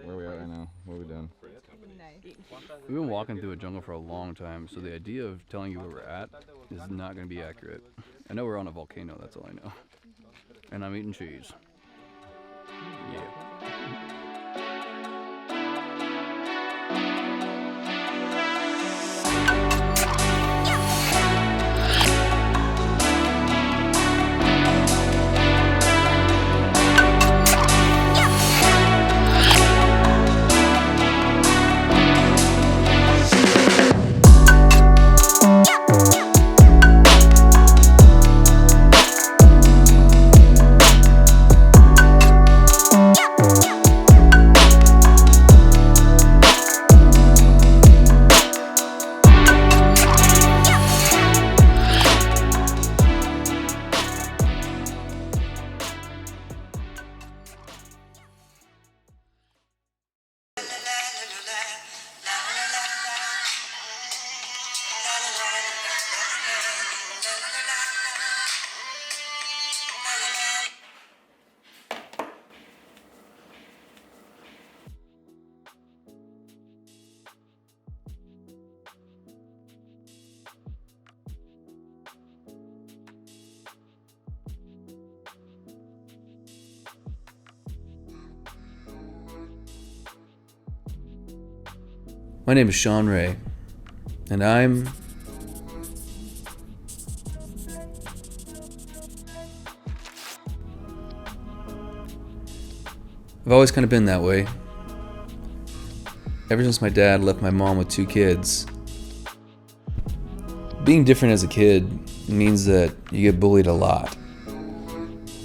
Where are we at right now? What are we doing? Nice. We've been walking through a jungle for a long time, so the idea of telling you where we're at is not going to be accurate. I know we're on a volcano, that's all I know. And I'm eating cheese. Yeah. My name is Sean Ray, and I've always kind of been that way. Ever since my dad left my mom with 2 kids. Being different as a kid means that you get bullied a lot.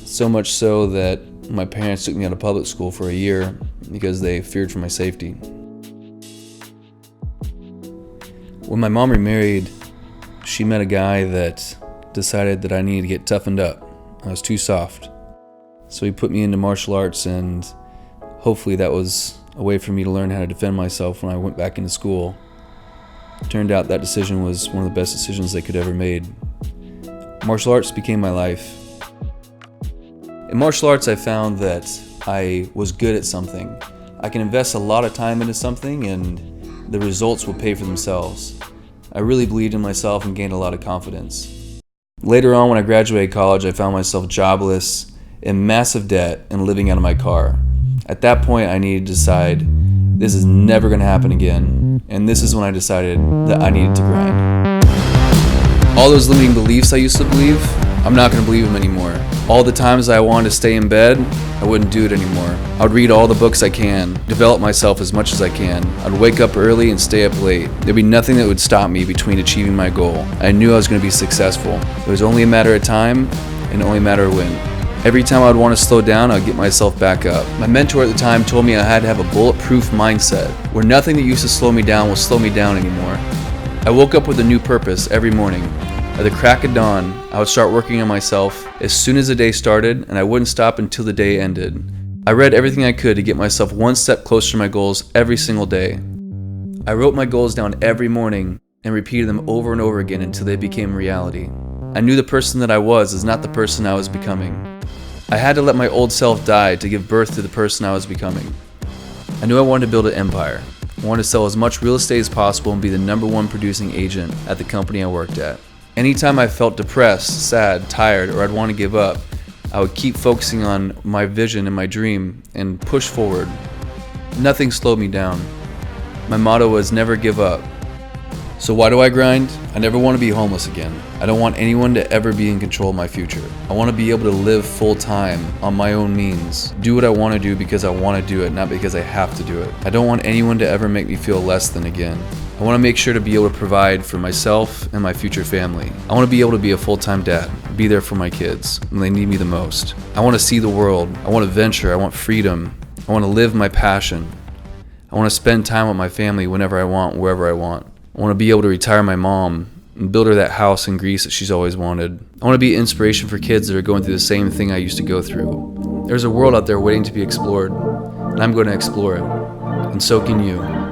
So much so that my parents took me out of public school for a year because they feared for my safety. When my mom remarried, she met a guy that decided that I needed to get toughened up. I was too soft. So he put me into martial arts, and hopefully that was a way for me to learn how to defend myself when I went back into school. It turned out that decision was one of the best decisions they could ever made. Martial arts became my life. In martial arts, I found that I was good at something. I can invest a lot of time into something and the results will pay for themselves. I really believed in myself and gained a lot of confidence. Later on, when I graduated college, I found myself jobless, in massive debt, and living out of my car. At that point, I needed to decide, this is never going to happen again. And this is when I decided that I needed to grind. All those limiting beliefs I used to believe, I'm not going to believe them anymore. All the times I wanted to stay in bed, I wouldn't do it anymore. I would read all the books I can, develop myself as much as I can. I'd wake up early and stay up late. There'd be nothing that would stop me between achieving my goal. I knew I was going to be successful. It was only a matter of time and only a matter of when. Every time I'd want to slow down, I'd get myself back up. My mentor at the time told me I had to have a bulletproof mindset, where nothing that used to slow me down will slow me down anymore. I woke up with a new purpose every morning. At the crack of dawn, I would start working on myself as soon as the day started, and I wouldn't stop until the day ended. I read everything I could to get myself one step closer to my goals every single day. I wrote my goals down every morning and repeated them over and over again until they became reality. I knew the person that I was is not the person I was becoming. I had to let my old self die to give birth to the person I was becoming. I knew I wanted to build an empire. I wanted to sell as much real estate as possible and be the #1 producing agent at the company I worked at. Anytime I felt depressed, sad, tired, or I'd want to give up, I would keep focusing on my vision and my dream and push forward. Nothing slowed me down. My motto was never give up. So why do I grind? I never want to be homeless again. I don't want anyone to ever be in control of my future. I want to be able to live full time on my own means. Do what I want to do because I want to do it, not because I have to do it. I don't want anyone to ever make me feel less than again. I want to make sure to be able to provide for myself and my future family. I want to be able to be a full-time dad, be there for my kids when they need me the most. I want to see the world. I want adventure. I want freedom. I want to live my passion. I want to spend time with my family whenever I want, wherever I want. I want to be able to retire my mom and build her that house in Greece that she's always wanted. I want to be an inspiration for kids that are going through the same thing I used to go through. There's a world out there waiting to be explored, and I'm going to explore it, and so can you.